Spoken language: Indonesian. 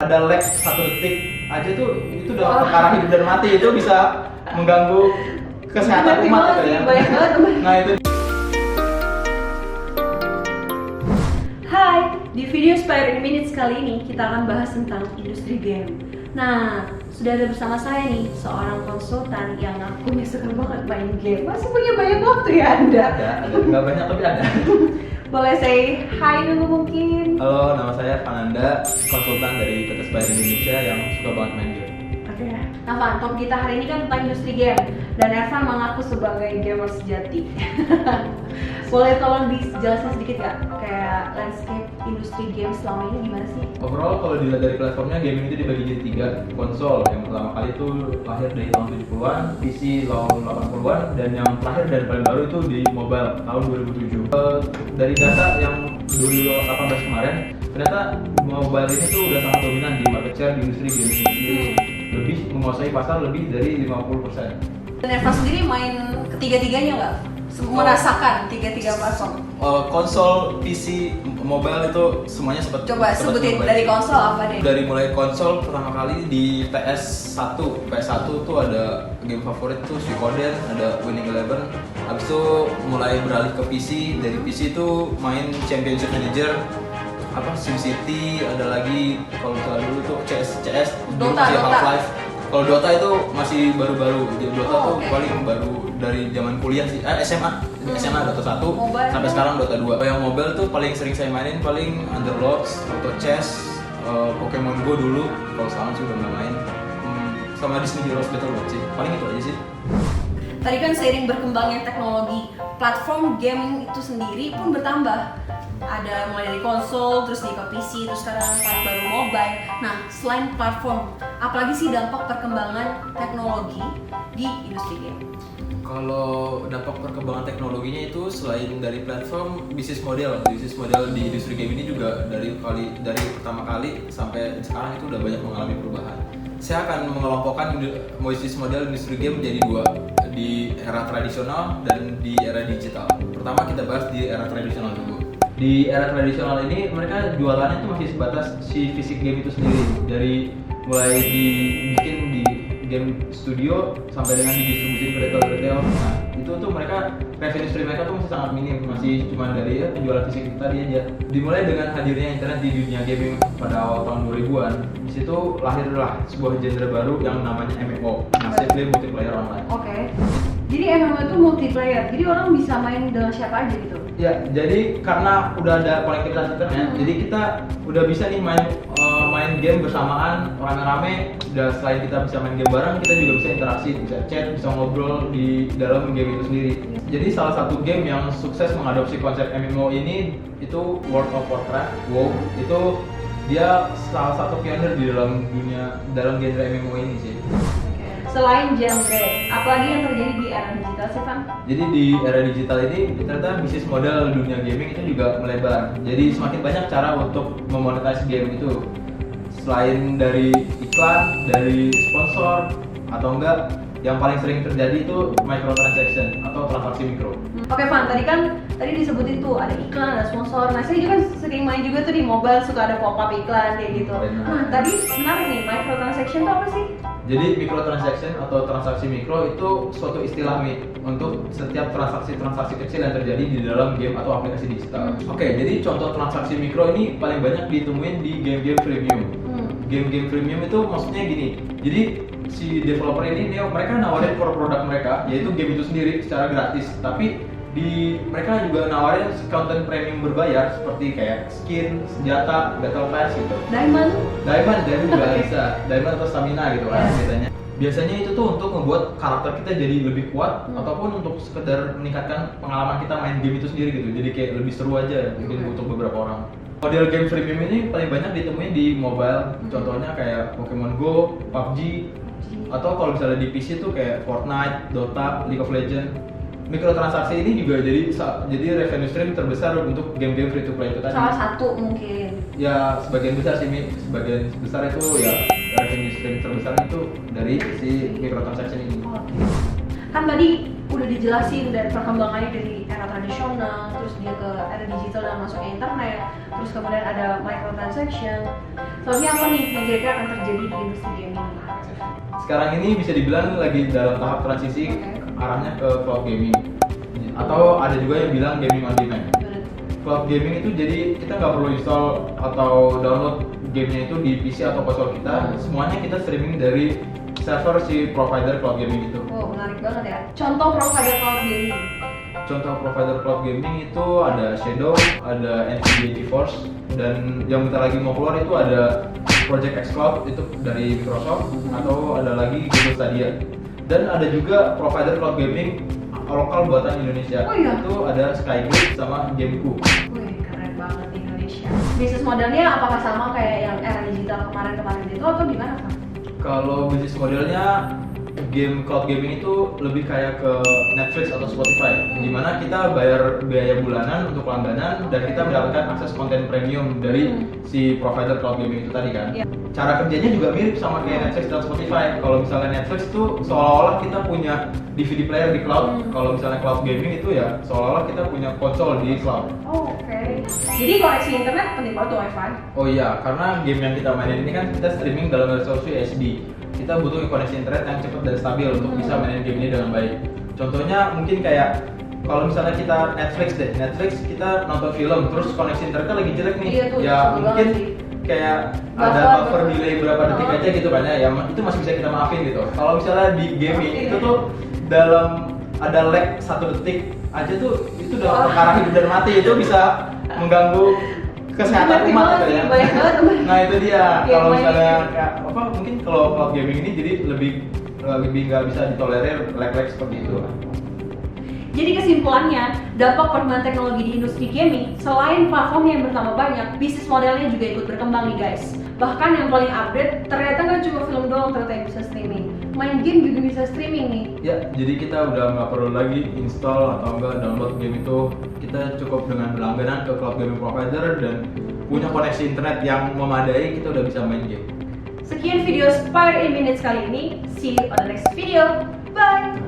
ada lag 1 detik aja tuh itu udah perkara hidup dan mati, itu bisa mengganggu kesehatan umat gitu ya. Banyak banget. Nah itu. Hai, di video Spire in Minutes kali ini kita akan bahas tentang industri game. Nah, sudah ada bersama saya nih seorang konsultan yang ngakunya suka banget main game. Masih punya banyak waktu ya Anda? Ada, nggak banyak tapi ada. Boleh say hi dulu mungkin? Halo, nama saya Fananda, konsultan dari PT Spire Indonesia yang suka banget main game. Oke, nah Van, top kita hari ini kan tentang industri game dan Ervan mengaku sebagai gamer sejati. Boleh tolong dijelaskan sedikit nggak kayak landscape industri game selama ini gimana sih? Overall kalau dilihat dari platformnya, gaming itu dibagi jadi 3. Konsol yang pertama kali itu lahir dari tahun 70-an, PC tahun 80-an, dan yang terakhir dan paling baru itu di mobile tahun 2007. Dari data yang 2018 kemarin, ternyata mobile ini tuh udah sangat dominan di market share di industri gaming ini sendiri. Lebih menguasai pasar lebih dari 50%. Dan Ervan sendiri main ketiga-tiganya nggak? Merasakan tiga-tiga platform? Konsol, PC, mobile itu semuanya sempat. Coba sebutin dari konsol apa deh? Dari mulai konsol pertama kali di PS1 tuh ada game favorit tuh Suikoden, ada Winning Eleven. Habis itu mulai beralih ke PC, dari PC itu main Championship Manager, SimCity, ada lagi kalau misalnya dulu tuh CS, dulu masih Half-Life. Kalau Dota itu masih baru-baru, Dota tuh paling baru dari zaman kuliah sih, SMA Dota 1 mobile sampai sekarang Dota 2. Yang mobile tuh paling sering saya mainin paling Underlords, Auto Chess, Pokemon Go dulu, kalau sekarang sih udah nggak main, sama Disney Heroes Battle Watch sih, paling itu aja sih. Tadi kan seiring berkembangnya teknologi, platform gaming itu sendiri pun bertambah. Ada mulai dari konsol, terus di PC, terus sekarang paling baru mobile. Nah, selain platform, apalagi sih dampak perkembangan teknologi di industri game? Kalau dampak perkembangan teknologinya itu selain dari platform, bisnis model di industri game ini juga dari pertama kali sampai sekarang itu udah banyak mengalami perubahan. Saya akan mengelompokkan bisnis model industri game menjadi 2, di era tradisional dan di era digital. Pertama kita bahas di era tradisional dulu. Di era tradisional ini mereka jualannya itu masih sebatas si fisik game itu sendiri, dari mulai dibikin di game studio sampai dengan didistribusi ke retail. Nah itu tuh mereka revenue stream mereka tuh masih sangat minim, masih cuma dari penjualan fisik itu tadi aja. Dimulai dengan hadirnya internet di dunia gaming pada awal tahun 2000-an. Di situ lahirlah sebuah genre baru yang namanya MMO, Massively Multiplayer Online. Oke. Jadi MMO itu multiplayer, jadi orang bisa main dengan siapa aja gitu? Ya, jadi karena udah ada konektivitas internet, jadi kita udah bisa nih main game bersamaan rame-rame. Dan selain kita bisa main game bareng, kita juga bisa interaksi, bisa chat, bisa ngobrol di dalam game itu sendiri. Jadi salah satu game yang sukses mengadopsi konsep MMO ini itu World of Warcraft, WoW. Itu dia salah satu pionir di dalam genre MMO ini sih. Selain genre, apalagi yang terjadi di era digital sih, Van? Jadi di era digital ini ternyata bisnis model dunia gaming itu juga melebar. Jadi semakin banyak cara untuk memonetize game itu. Selain dari iklan, dari sponsor, atau enggak yang paling sering terjadi itu microtransaction atau transaksi mikro. Oke Van, tadi disebutin tuh ada iklan, ada sponsor. Nah saya juga kan sering main juga tuh di mobile, suka ada pop-up iklan kayak gitu. Nah tadi menarik nih, microtransaction itu apa sih? Jadi microtransaction atau transaksi mikro itu suatu istilah untuk setiap transaksi kecil yang terjadi di dalam game atau aplikasi digital. Oke, jadi contoh transaksi mikro ini paling banyak ditemuin di game-game freemium. Game-game freemium itu maksudnya gini. Jadi si developer ini mereka nawarin produk mereka, yaitu game itu sendiri secara gratis. Tapi mereka juga nawarin konten premium berbayar seperti kayak skin, senjata, battle pass gitu. Diamond juga bisa. Diamond atau stamina gitu kan biasanya itu tuh untuk membuat karakter kita jadi lebih kuat ataupun untuk sekedar meningkatkan pengalaman kita main game itu sendiri gitu. Jadi kayak lebih seru aja mungkin untuk beberapa orang. Model game freemium ini paling banyak ditemuin di mobile. Contohnya kayak Pokemon Go, PUBG, atau kalau misalnya di PC tuh kayak Fortnite, Dota, League of Legends. Mikrotransaksi ini juga jadi revenue stream terbesar untuk game-game free to play itu tadi. Salah satu mungkin. Ya sebagian besar itu ya revenue stream terbesar itu dari si mikrotransaksi ini. Kan tadi udah dijelasin dari perkembangannya dari era tradisional, terus dia ke era digital dan masuk ke internet, terus kemudian ada microtransaction. Soalnya apa nih yang kira-kira akan terjadi di industri gaming? Sekarang ini bisa dibilang lagi dalam tahap transisi arahnya ke cloud gaming, atau ada juga yang bilang gaming on demand. Cloud gaming itu jadi kita nggak perlu install atau download gamenya itu di PC atau konsol kita, semuanya kita streaming dari server si provider cloud gaming itu. Oh, menarik banget ya. Contoh provider cloud gaming. Contoh provider cloud gaming itu ada Shadow, ada NVIDIA GeForce, dan yang bentar lagi mau keluar itu ada Project X Cloud itu dari Microsoft, atau ada lagi Google Stadia. Dan ada juga provider cloud gaming lokal buatan Indonesia. Oh iya? Itu ada Skygate sama Gameku. Wih, keren banget di Indonesia. Bisnis modelnya apakah sama kayak yang era digital kemarin-kemarin itu atau gimana, Pak? Kalau bisnis modelnya game cloud gaming itu lebih kayak ke Netflix atau Spotify, dimana kita bayar biaya bulanan untuk langganan dan kita mendapatkan akses konten premium dari si provider cloud gaming itu tadi kan. Iya. Cara kerjanya juga mirip sama kayak Netflix dan Spotify. Kalau misalnya Netflix itu seolah-olah kita punya DVD player di cloud, kalau misalnya cloud gaming itu ya seolah-olah kita punya konsol di cloud. Oh, oke. Jadi koneksi internet penting banget tuh Wi-Fi. Oh iya, karena game yang kita mainin ini kan kita streaming dalam resolusi HD. Kita butuh koneksi internet yang cepat dan stabil untuk bisa mainin game ini dengan baik. Contohnya mungkin kayak kalau misalnya kita Netflix kita nonton film terus koneksi internetnya lagi jelek nih. Iya tuh, Ya sebel mungkin banget sih. kayak ada buffer delay berapa detik aja gitu kan ya, itu masih bisa kita maafin gitu. Kalau misalnya di gaming itu tuh dalam ada lag 1 detik aja tuh itu udah perkara hidup dan mati, itu bisa mengganggu kesehatan Ngerti umat banget gitu sih, ya. banyak banget. Nah itu dia, Iya, kalau banyak misalnya gitu. kayak apa mungkin kalau cloud gaming ini jadi lebih nggak bisa ditolerir lag-lag seperti itu. Jadi kesimpulannya, dampak perkembangan teknologi di industri gaming, selain platformnya yang bertambah banyak, bisnis modelnya juga ikut berkembang nih guys. Bahkan yang paling update, ternyata nggak cuma film doang ternyata yang bisa streaming. Main game juga bisa streaming nih. Ya, jadi kita udah nggak perlu lagi install atau enggak download game itu. Kita cukup dengan berlangganan ke cloud gaming provider dan punya koneksi internet yang memadai, kita udah bisa main game. Sekian video Spire in Minutes kali ini. See you on the next video. Bye!